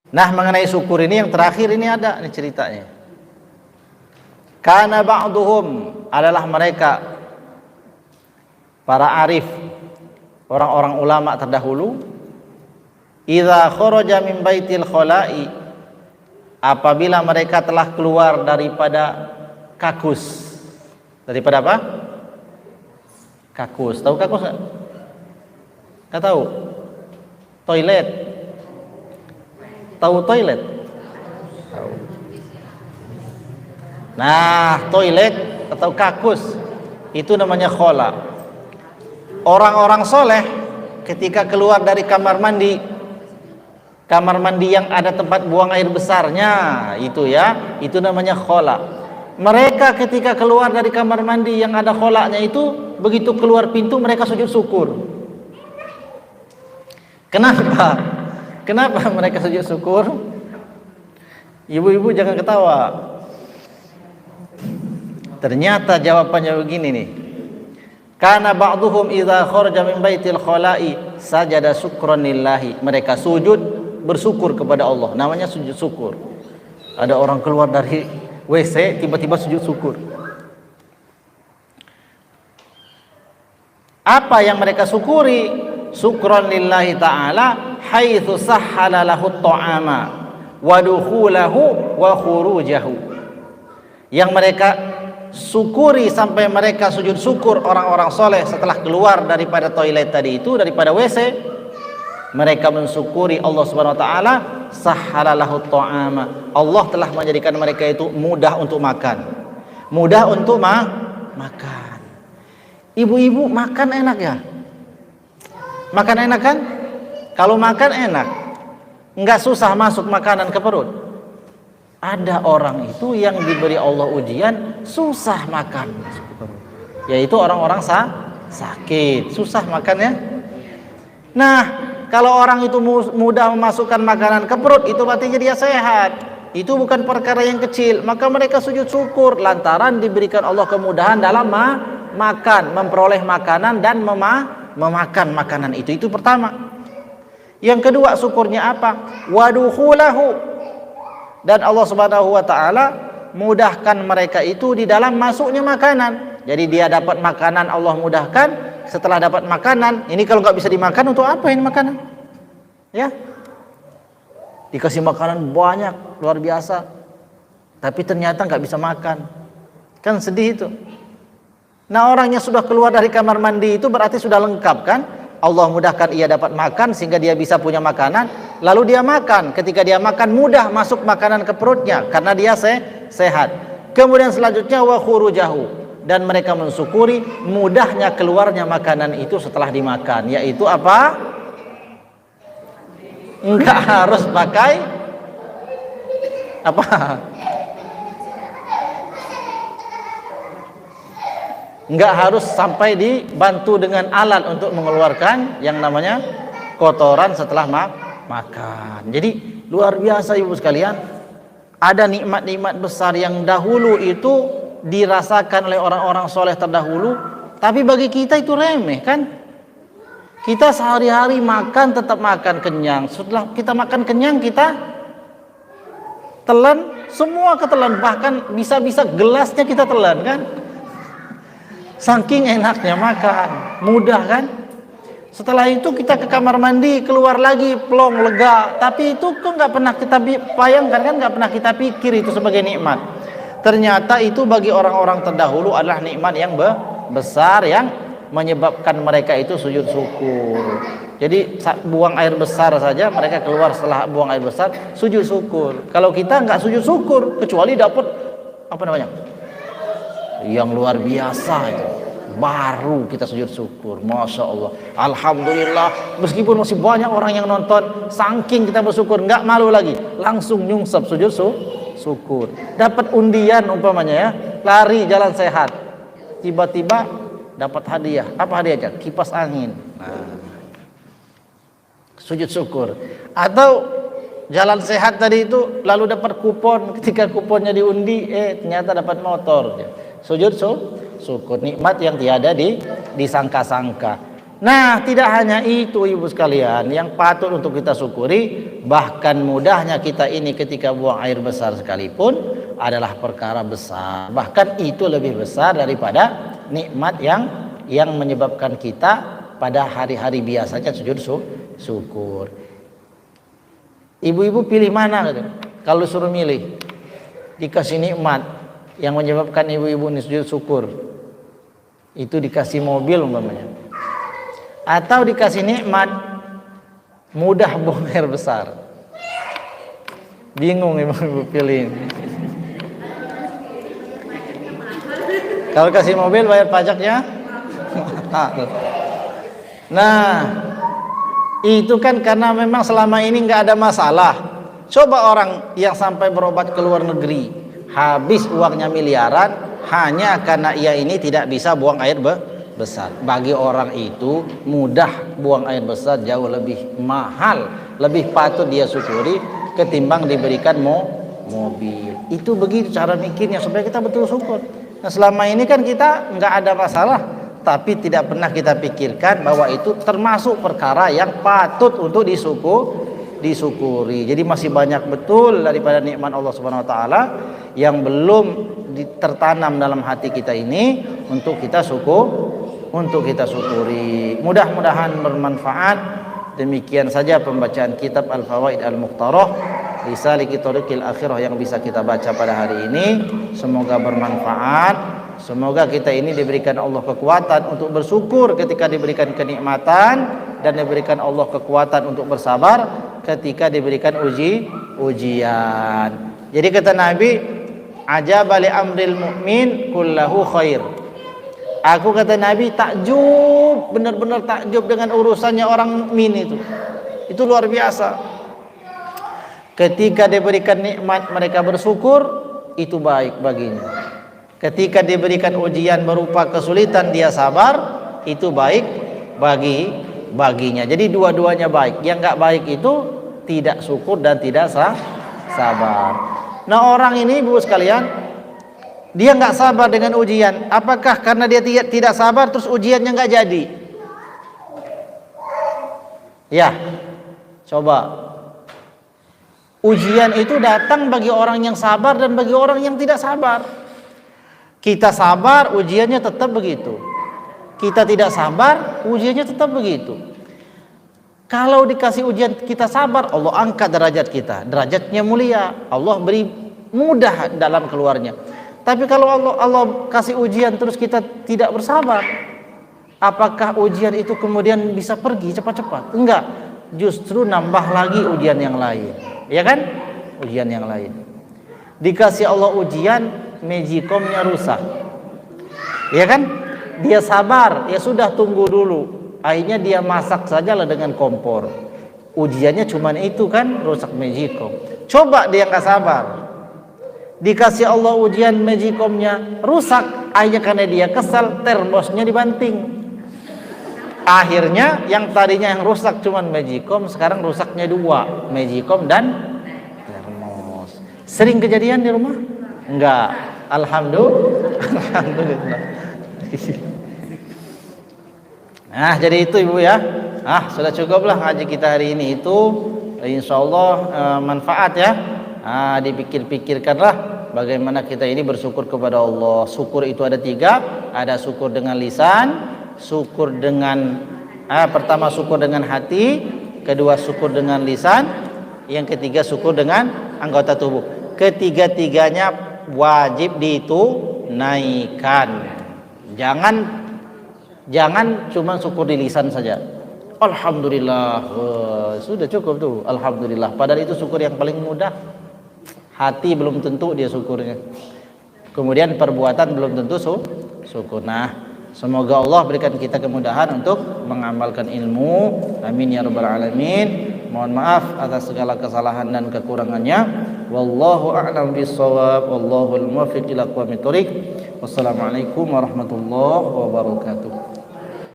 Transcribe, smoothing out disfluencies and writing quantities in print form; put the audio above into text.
Nah, mengenai syukur ini yang terakhir ini ada ini ceritanya. Kana ba'duhum, adalah mereka para arif, orang-orang ulama terdahulu, idza kharaja min baitil khala'i, apabila mereka telah keluar daripada kakus. Daripada apa? Kakus. Tahu kakus enggak? Enggak tahu. Toilet. Tahu toilet? Tahu. Nah, toilet atau kakus itu namanya khala. Orang-orang soleh ketika keluar dari kamar mandi yang ada tempat buang air besarnya, itu ya, itu namanya khala. Mereka ketika keluar dari kamar mandi yang ada kholanya itu, begitu keluar pintu mereka sujud syukur. Kenapa? Kenapa mereka sujud syukur? Ibu-ibu jangan ketawa. Ternyata jawabannya begini nih. Kana ba'duhum idza kharaja min baitil khala'i sajada syukran lillahi. Mereka sujud bersyukur kepada Allah. Namanya sujud syukur. Ada orang keluar dari WC tiba-tiba sujud syukur. Apa yang mereka syukuri? Syukran lillahi ta'ala haitsu sahhala lahu at-ta'ama wa dukhulahu wa khurujahu. Yang mereka syukuri sampai mereka sujud syukur orang-orang soleh setelah keluar daripada toilet tadi itu, daripada WC, mereka mensyukuri Allah Subhanahu wa taala sahhala lahu at-ta'ama. Allah telah menjadikan mereka itu mudah untuk makan. Mudah untuk makan. Ibu-ibu makan enak ya? Makan enak kan? Kalau makan enak, nggak susah masuk makanan ke perut. Ada orang itu yang diberi Allah ujian susah makan, yaitu orang-orang sakit, susah makannya. Nah, kalau orang itu mudah memasukkan makanan ke perut, itu artinya dia sehat. Itu bukan perkara yang kecil. Maka mereka sujud syukur lantaran diberikan Allah kemudahan dalam makan, memperoleh makanan dan memakan makanan itu. Itu pertama. Yang kedua, syukurnya apa? Wadukhulahu, dan Allah Subhanahu wa taala mudahkan mereka itu di dalam masuknya makanan. Jadi dia dapat makanan, Allah mudahkan. Setelah dapat makanan, ini kalau nggak bisa dimakan, untuk apa ini makanan? Ya, dikasih makanan banyak luar biasa, tapi ternyata nggak bisa makan, kan sedih itu. Nah, orangnya sudah keluar dari kamar mandi itu berarti sudah lengkap kan? Allah mudahkan ia dapat makan sehingga dia bisa punya makanan, lalu dia makan. Ketika dia makan, mudah masuk makanan ke perutnya karena dia sehat. Kemudian selanjutnya wa khurujahu, dan mereka mensyukuri mudahnya keluarnya makanan itu setelah dimakan, yaitu apa? Enggak harus pakai apa? Enggak harus sampai dibantu dengan alat untuk mengeluarkan yang namanya kotoran setelah makan. Jadi luar biasa ibu sekalian, ada nikmat-nikmat besar yang dahulu itu dirasakan oleh orang-orang soleh terdahulu, tapi bagi kita itu remeh kan? Kita sehari-hari makan tetap makan kenyang. Setelah kita makan kenyang, kita telan, semua ketelan, bahkan bisa-bisa gelasnya kita telan kan? Saking enaknya makan, mudah kan? Setelah itu kita ke kamar mandi, keluar lagi plong, lega. Tapi itu kok nggak pernah kita bayangkan kan, nggak pernah kita pikir itu sebagai nikmat. Ternyata itu bagi orang-orang terdahulu adalah nikmat yang besar yang menyebabkan mereka itu sujud syukur. Jadi buang air besar saja mereka keluar, setelah buang air besar sujud syukur. Kalau kita nggak sujud syukur, kecuali dapat apa namanya, yang luar biasa itu, baru kita sujud syukur. Masya Allah, alhamdulillah. Meskipun masih banyak orang yang nonton, saking kita bersyukur nggak malu lagi, langsung nyungsep sujud syukur. Dapat undian umpamanya ya, lari jalan sehat, tiba-tiba dapat hadiah. Apa hadiahnya? Kipas angin. Nah, sujud syukur. Atau jalan sehat tadi itu lalu dapat kupon, ketika kuponnya diundi ternyata dapat motor. Sujud syukur, nikmat yang tiada disangka-sangka. Nah, tidak hanya itu ibu sekalian, yang patut untuk kita syukuri, bahkan mudahnya kita ini ketika buang air besar sekalipun adalah perkara besar. Bahkan itu lebih besar daripada nikmat yang menyebabkan kita pada hari-hari biasanya sujud syukur. Ibu-ibu pilih mana gitu? Kalau suruh milih, dikasih nikmat yang menyebabkan ibu-ibu ini sujud syukur, itu dikasih mobil umpamanya, atau dikasih nikmat mudah buang air besar. Bingung ibu-ibu pilih. Kalau kasih mobil bayar pajaknya. Nah, itu kan karena memang selama ini nggak ada masalah. Coba orang yang sampai berobat ke luar negeri, habis uangnya miliaran hanya karena ia ini tidak bisa buang air besar. Bagi orang itu mudah buang air besar jauh lebih mahal, lebih patut dia syukuri ketimbang diberikan mobil. Itu begitu cara mikirnya supaya kita betul syukur. Nah, selama ini kan kita nggak ada masalah, tapi tidak pernah kita pikirkan bahwa itu termasuk perkara yang patut untuk disyukuri. Jadi masih banyak betul daripada nikmat Allah Subhanahu wa taala yang belum tertanam dalam hati kita ini untuk kita syukuri. Mudah-mudahan bermanfaat. Demikian saja pembacaan kitab Al-Fawaid Al-Mukhtarah Risaliki Thariqil Akhirah yang bisa kita baca pada hari ini. Semoga bermanfaat. Semoga kita ini diberikan Allah kekuatan untuk bersyukur ketika diberikan kenikmatan, dan diberikan Allah kekuatan untuk bersabar ketika diberikan ujian. Jadi kata Nabi, ajaba li amril mu'min kullahu khair. Aku kata Nabi takjub, benar-benar takjub dengan urusannya orang mukmin itu. Itu luar biasa. Ketika diberikan nikmat mereka bersyukur, itu baik baginya. Ketika diberikan ujian berupa kesulitan dia sabar, itu baik baginya. Jadi dua-duanya baik. Yang enggak baik itu tidak syukur dan tidak sabar. Nah, orang ini Ibu sekalian, dia nggak sabar dengan ujian. Apakah karena dia tidak sabar terus ujiannya nggak jadi? Ya, coba. Ujian itu datang bagi orang yang sabar dan bagi orang yang tidak sabar. Kita sabar, ujiannya tetap begitu. Kita tidak sabar, ujiannya tetap begitu. Kalau dikasih ujian kita sabar, Allah angkat derajat kita. Derajatnya mulia. Allah beri mudah dalam keluarnya. Tapi kalau Allah kasih ujian terus kita tidak bersabar, apakah ujian itu kemudian bisa pergi cepat-cepat? Enggak, justru nambah lagi ujian yang lain, ya kan? Ujian yang lain. Dikasih Allah ujian, magicomnya rusak, ya kan? Dia sabar, ya sudah tunggu dulu. Akhirnya dia masak sajalah dengan kompor. Ujiannya cuma itu kan, rusak magicom. Coba dia nggak sabar, dikasih Allah ujian magicomnya rusak, akhirnya karena dia kesal termosnya dibanting. Akhirnya yang tadinya yang rusak cuman magicom, sekarang rusaknya dua, magicom dan termos. Sering kejadian di rumah? Enggak. Alhamdulillah. Nah, jadi itu Ibu ya. Sudah cukuplah ngaji kita hari ini itu. Insyaallah manfaat ya. Dipikir-pikirkanlah bagaimana kita ini bersyukur kepada Allah. Syukur itu ada 3, ada syukur dengan lisan, syukur dengan pertama syukur dengan hati, kedua syukur dengan lisan, yang ketiga syukur dengan anggota tubuh. Ketiga-tiganya wajib ditunaikan. Jangan cuma syukur di lisan saja. Alhamdulillah, sudah cukup tuh. Alhamdulillah. Padahal itu syukur yang paling mudah. Hati belum tentu dia syukurnya. Kemudian perbuatan belum tentu syukur. Nah, semoga Allah berikan kita kemudahan untuk mengamalkan ilmu. Amin ya rabbal alamin. Mohon maaf atas segala kesalahan dan kekurangannya. Wallahu a'lam bishawab. Wallahul muwaffiq ila aqwamit thoriq. Wassalamualaikum warahmatullahi wabarakatuh.